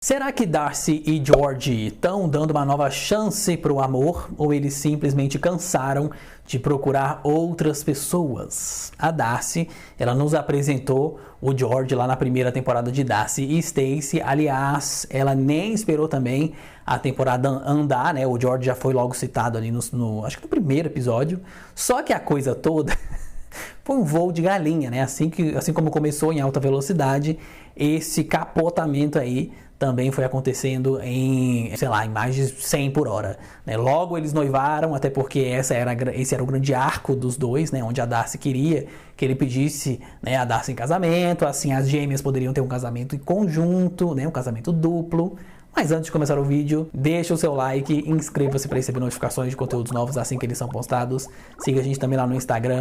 Será que Darcy e George estão dando uma nova chance para o amor ou eles simplesmente cansaram de procurar outras pessoas? A Darcy, ela nos apresentou o George lá na primeira temporada de Darcy e Stacey. Aliás, ela nem esperou também a temporada andar, né? O George já foi logo citado ali acho que no primeiro episódio. Só que a coisa toda foi um voo de galinha, né? Assim como começou em alta velocidade, esse capotamento aí também foi acontecendo em mais de 100 por hora. Né? Logo eles noivaram, até porque esse era o grande arco dos dois, né? Onde a Darcy queria que ele pedisse, né, a Darcy em casamento, assim as gêmeas poderiam ter um casamento em conjunto, né, um casamento duplo. Mas antes de começar o vídeo, deixa o seu like, inscreva-se para receber notificações de conteúdos novos assim que eles são postados. Siga a gente também lá no Instagram,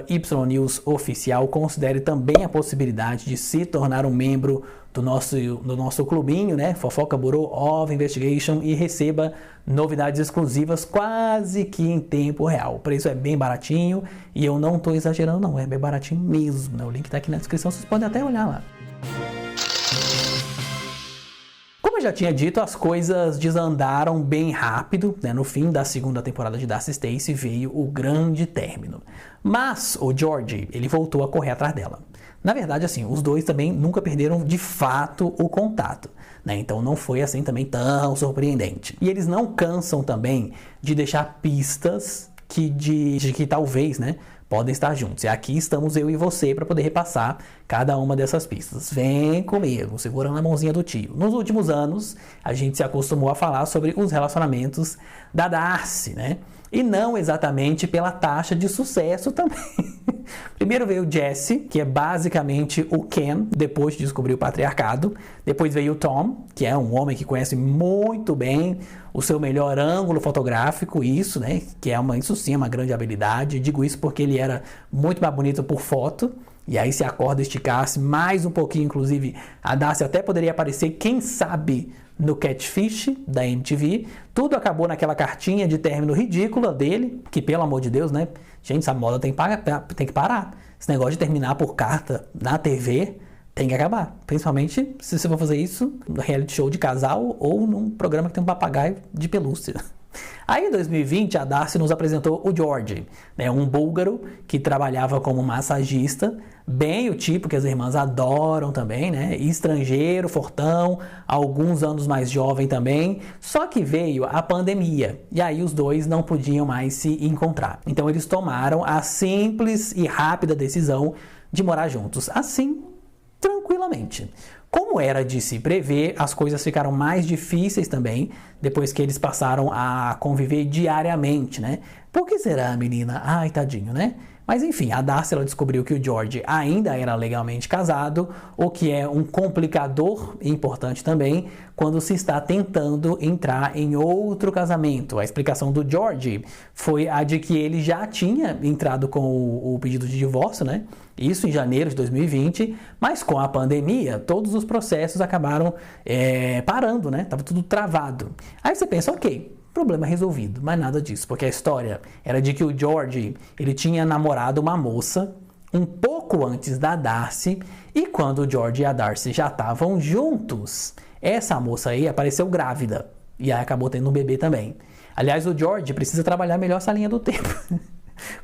@YNewsOficial. Considere também a possibilidade de se tornar um membro do nosso clubinho, né? Fofoca Bureau of Investigation, e receba novidades exclusivas quase que em tempo real. O preço é bem baratinho e eu não estou exagerando não, é bem baratinho mesmo. Né? O link está aqui na descrição, vocês podem até olhar lá. Como eu já tinha dito, as coisas desandaram bem rápido, né? No fim da segunda temporada de Darcy e Stacey veio o grande término. Mas o George, ele voltou a correr atrás dela. Na verdade, assim, os dois também nunca perderam de fato o contato, né? Então não foi assim também tão surpreendente. E eles não cansam também de deixar pistas de que talvez, né, podem estar juntos. E aqui estamos eu e você para poder repassar cada uma dessas pistas. Vem comigo, segurando a mãozinha do tio. Nos últimos anos, a gente se acostumou a falar sobre os relacionamentos da Darcy, né? E não exatamente pela taxa de sucesso também. Primeiro veio o Jesse, que é basicamente o Ken, depois de descobrir o patriarcado. Depois veio o Tom, que é um homem que conhece muito bem o seu melhor ângulo fotográfico, isso, né? Isso sim é uma grande habilidade. Digo isso porque ele era muito mais bonito por foto. E aí, se a corda esticasse mais um pouquinho, inclusive, a Darcy até poderia aparecer, quem sabe, no Catfish da MTV. Tudo acabou naquela cartinha de término ridícula dele, que, pelo amor de Deus, né? Gente, essa moda tem que parar. Esse negócio de terminar por carta na TV tem que acabar. Principalmente se você for fazer isso no reality show de casal ou num programa que tem um papagaio de pelúcia. Aí em 2020 a Darcy nos apresentou o George, né, um búlgaro que trabalhava como massagista, bem o tipo que as irmãs adoram também, né, estrangeiro, fortão, alguns anos mais jovem também, só que veio a pandemia e aí os dois não podiam mais se encontrar. Então eles tomaram a simples e rápida decisão de morar juntos, assim, tranquilamente. Como era de se prever, as coisas ficaram mais difíceis também depois que eles passaram a conviver diariamente, né? Por que será, menina? Ai, tadinho, né? Mas enfim, a Darcy ela descobriu que o George ainda era legalmente casado, o que é um complicador importante também quando se está tentando entrar em outro casamento. A explicação do George foi a de que ele já tinha entrado com o pedido de divórcio, né? Isso em janeiro de 2020, mas com a pandemia, todos os processos acabaram parando, né? Tava tudo travado. Aí você pensa, ok, problema resolvido, mas nada disso, porque a história era de que o George, ele tinha namorado uma moça um pouco antes da Darcy, e quando o George e a Darcy já estavam juntos, essa moça aí apareceu grávida, e aí acabou tendo um bebê também. Aliás, o George precisa trabalhar melhor essa linha do tempo,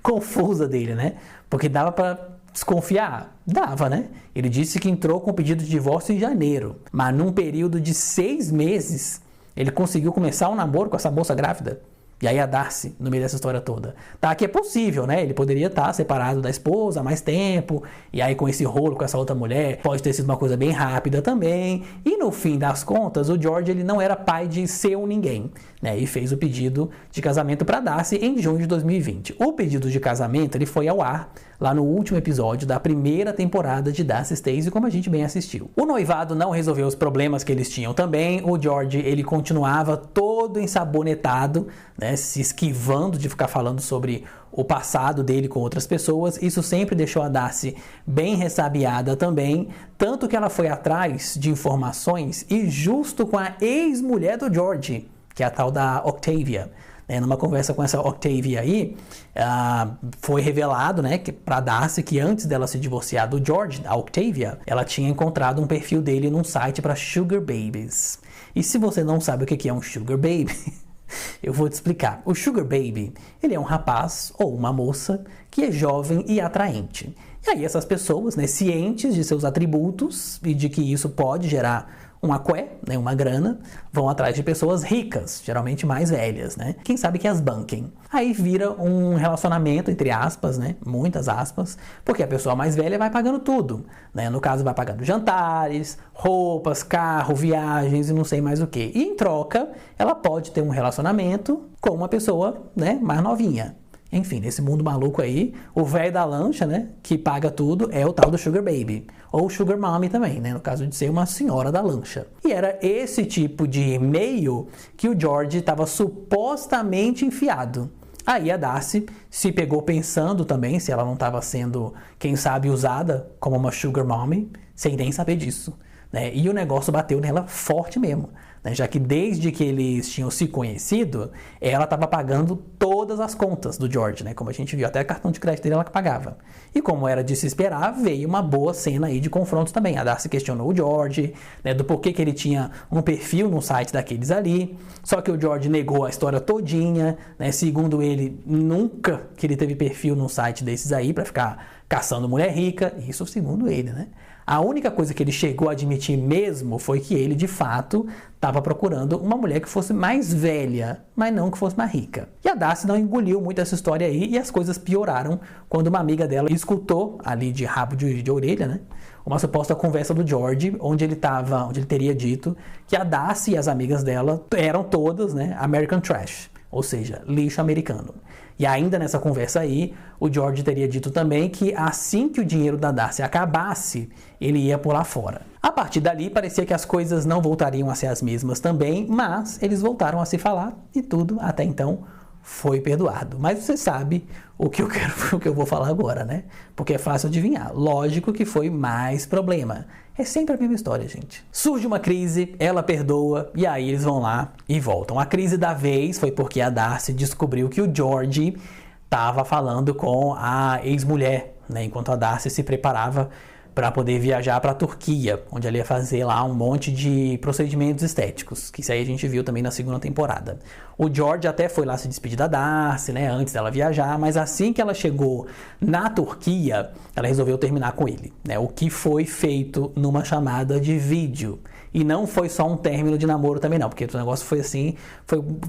confusa dele, né? Porque dava para desconfiar? Dava, né? Ele disse que entrou com o pedido de divórcio em janeiro, mas num período de 6 meses, ele conseguiu começar um namoro com essa moça grávida. E aí a Darcy, no meio dessa história toda. Tá, que é possível, né? Ele poderia estar separado da esposa há mais tempo. E aí com esse rolo com essa outra mulher, pode ter sido uma coisa bem rápida também. E no fim das contas, o George ele não era pai de seu ninguém, né? E fez o pedido de casamento para Darcy em junho de 2020. O pedido de casamento ele foi ao ar lá no último episódio da primeira temporada de Darcy e Stacey, como a gente bem assistiu. O noivado não resolveu os problemas que eles tinham também. O George ele continuava todo ensabonetado, né, se esquivando de ficar falando sobre o passado dele com outras pessoas. Isso sempre deixou a Darcy bem ressabiada também, tanto que ela foi atrás de informações e justo com a ex-mulher do George, que é a tal da Octavia. Numa conversa com essa Octavia aí, foi revelado, né, para Darcy que antes dela se divorciar do George, a Octavia, ela tinha encontrado um perfil dele num site para Sugar Babies. E se você não sabe o que é um Sugar Baby, eu vou te explicar. O Sugar Baby, ele é um rapaz ou uma moça que é jovem e atraente. E aí essas pessoas, né, cientes de seus atributos e de que isso pode gerar um aqué, né, uma grana, vão atrás de pessoas ricas, geralmente mais velhas, né? Quem sabe que as banquem. Aí vira um relacionamento, entre aspas, né? Muitas aspas, porque a pessoa mais velha vai pagando tudo, né? No caso, vai pagando jantares, roupas, carro, viagens e não sei mais o que. E em troca, ela pode ter um relacionamento com uma pessoa, né, mais novinha. Enfim, nesse mundo maluco aí, o velho da lancha, né, que paga tudo, é o tal do Sugar Baby. Ou Sugar Mommy também, né, no caso de ser uma senhora da lancha. E era esse tipo de meio que o George estava supostamente enfiado. Aí a Darcy se pegou pensando também se ela não estava sendo, quem sabe, usada como uma Sugar Mommy, sem nem saber disso, né? E o negócio bateu nela forte mesmo, né? Já que desde que eles tinham se conhecido, ela estava pagando todas as contas do George, né? Como a gente viu, até o cartão de crédito dele ela que pagava. E como era de se esperar, veio uma boa cena aí de confrontos também. A Darcy questionou o George, né, do porquê que ele tinha um perfil no site daqueles ali. Só que o George negou a história todinha, né? Segundo ele, nunca que ele teve perfil num site desses aí para ficar caçando mulher rica. Isso segundo ele, né? A única coisa que ele chegou a admitir mesmo foi que ele, de fato, estava procurando uma mulher que fosse mais velha, mas não que fosse mais rica. E a Darcy não engoliu muito essa história aí e as coisas pioraram quando uma amiga dela escutou, ali de rabo de orelha, né, uma suposta conversa do George, onde ele teria dito que a Darcy e as amigas dela eram todas, né, American Trash, ou seja, lixo americano. E ainda nessa conversa aí, o George teria dito também que assim que o dinheiro da Darcy acabasse, ele ia pular fora. A partir dali, parecia que as coisas não voltariam a ser as mesmas também, mas eles voltaram a se falar e tudo, até então, foi perdoado. Mas você sabe o que eu vou falar agora, né? Porque é fácil adivinhar. Lógico que foi mais problema. É sempre a mesma história, gente. Surge uma crise, ela perdoa, e aí eles vão lá e voltam. A crise da vez foi porque a Darcy descobriu que o George estava falando com a ex-mulher, né? Enquanto a Darcy se preparava para poder viajar para a Turquia, onde ela ia fazer lá um monte de procedimentos estéticos, que isso aí a gente viu também na segunda temporada. O George até foi lá se despedir da Darcy, né, antes dela viajar, mas assim que ela chegou na Turquia, ela resolveu terminar com ele, né, o que foi feito numa chamada de vídeo. E não foi só um término de namoro também não, porque o negócio foi assim,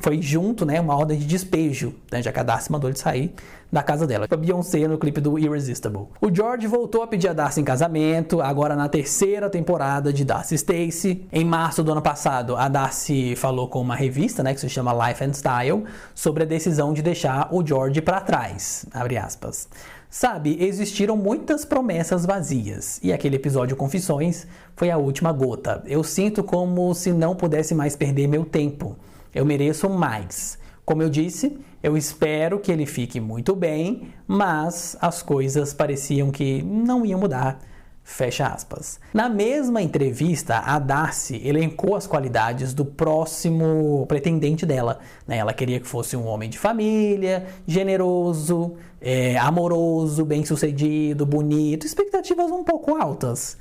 foi junto, né, uma ordem de despejo, né, já que a Darcy mandou ele sair da casa dela. A Beyoncé no clipe do Irresistible. O George voltou a pedir a Darcy em casamento, agora na terceira temporada de Darcy Stacey. Em março do ano passado, a Darcy falou com uma revista, né, que se chama Life and Style, sobre a decisão de deixar o George para trás, abre aspas. Sabe, existiram muitas promessas vazias, e aquele episódio Confissões foi a última gota. Eu sinto como se não pudesse mais perder meu tempo. Eu mereço mais. Como eu disse, eu espero que ele fique muito bem, mas as coisas pareciam que não iam mudar. Fecha aspas. Na mesma entrevista, a Darcy elencou as qualidades do próximo pretendente dela, né? Ela queria que fosse um homem de família, generoso, amoroso, bem-sucedido, bonito, expectativas um pouco altas.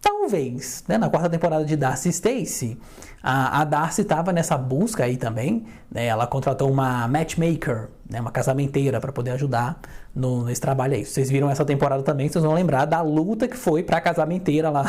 Talvez, né, na quarta temporada de Darcy Stacey, a Darcy estava nessa busca aí também, né, ela contratou uma matchmaker, né, uma casamenteira para poder ajudar nesse trabalho aí. Se vocês viram essa temporada também, vocês vão lembrar da luta que foi para a casamenteira lá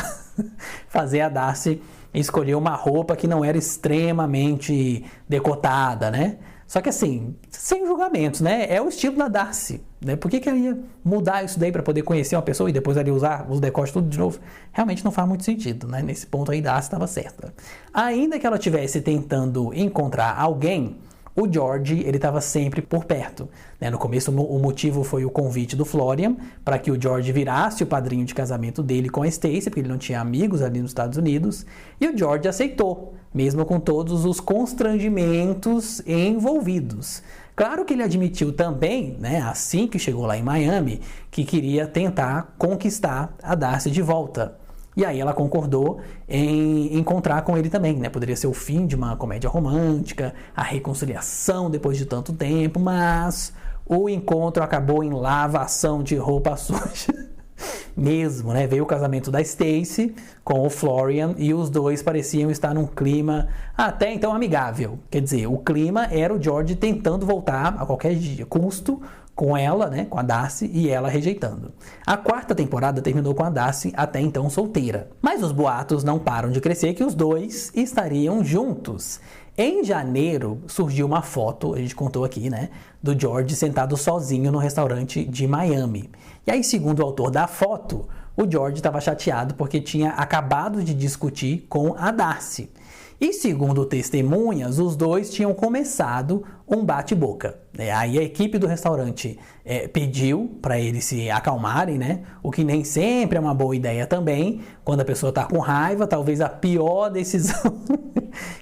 fazer a Darcy escolher uma roupa que não era extremamente decotada, né? Só que assim, sem julgamentos, né? É o estilo da Darcy, né? Por que ela ia mudar isso daí para poder conhecer uma pessoa e depois ela ia usar os decotes tudo de novo? Realmente não faz muito sentido, né? Nesse ponto aí, Darcy estava certa. Ainda que ela estivesse tentando encontrar alguém, o George, ele estava sempre por perto, né? No começo, o motivo foi o convite do Florian para que o George virasse o padrinho de casamento dele com a Stacey, porque ele não tinha amigos ali nos Estados Unidos, e o George aceitou, mesmo com todos os constrangimentos envolvidos. Claro que ele admitiu também, né, assim que chegou lá em Miami, que queria tentar conquistar a Darcy de volta. E aí ela concordou em encontrar com ele também, né? Poderia ser o fim de uma comédia romântica, a reconciliação depois de tanto tempo, mas o encontro acabou em lavação de roupa suja. Mesmo, né? Veio o casamento da Stacy com o Florian e os dois pareciam estar num clima até então amigável. Quer dizer, o clima era o George tentando voltar a qualquer custo com ela, né? Com a Darcy, e ela rejeitando. A quarta temporada terminou com a Darcy até então solteira. Mas os boatos não param de crescer que os dois estariam juntos. Em janeiro surgiu uma foto, a gente contou aqui, né, do George sentado sozinho no restaurante de Miami. E aí, segundo o autor da foto, o George estava chateado porque tinha acabado de discutir com a Darcy. E segundo testemunhas, os dois tinham começado um bate-boca. Aí a equipe do restaurante pediu para eles se acalmarem, né? O que nem sempre é uma boa ideia também. Quando a pessoa está com raiva, talvez a pior decisão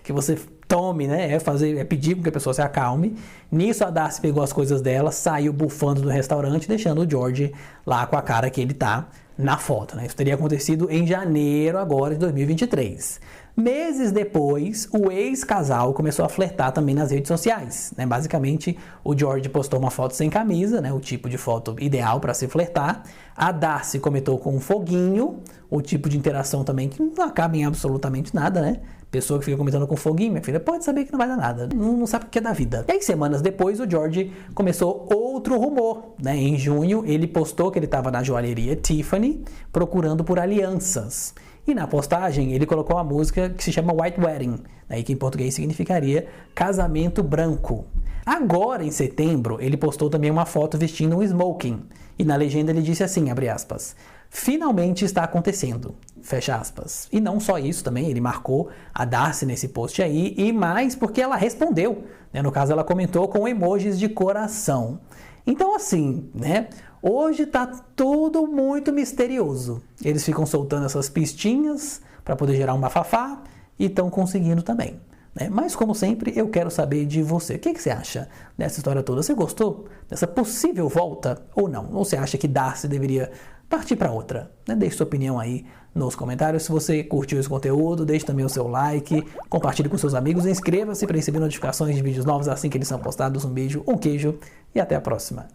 que você tome, né? É pedir que a pessoa se acalme. Nisso a Darcy pegou as coisas dela, saiu bufando do restaurante, deixando o George lá com a cara que ele tá na foto, né? Isso teria acontecido em janeiro agora de 2023. Meses depois, o ex-casal começou a flertar também nas redes sociais, né? Basicamente, o George postou uma foto sem camisa, né? O tipo de foto ideal para se flertar. A Darcy comentou com um foguinho, o tipo de interação também que não acaba em absolutamente nada, né? Pessoa que fica comentando com foguinho, minha filha, pode saber que não vai dar nada, não sabe o que é da vida. E aí, semanas depois, o George começou outro rumor, né? Em junho, ele postou que ele estava na joalheria Tiffany procurando por alianças. E na postagem, ele colocou uma música que se chama White Wedding, né, que em português significaria casamento branco. Agora, em setembro, ele postou também uma foto vestindo um smoking. E na legenda ele disse assim, abre aspas, finalmente está acontecendo, fecha aspas. E não só isso também, ele marcou a Darcy nesse post aí, e mais porque ela respondeu, né? No caso, ela comentou com emojis de coração. Então, assim, né? Hoje tá tudo muito misterioso. Eles ficam soltando essas pistinhas para poder gerar um bafafá e estão conseguindo também, né? Mas, como sempre, eu quero saber de você. O que você acha dessa história toda? Você gostou dessa possível volta ou não? Ou você acha que Darcy deveria partir para outra, né? Deixe sua opinião aí nos comentários. Se você curtiu esse conteúdo, deixe também o seu like, compartilhe com seus amigos e inscreva-se para receber notificações de vídeos novos assim que eles são postados. Um beijo, um queijo e até a próxima.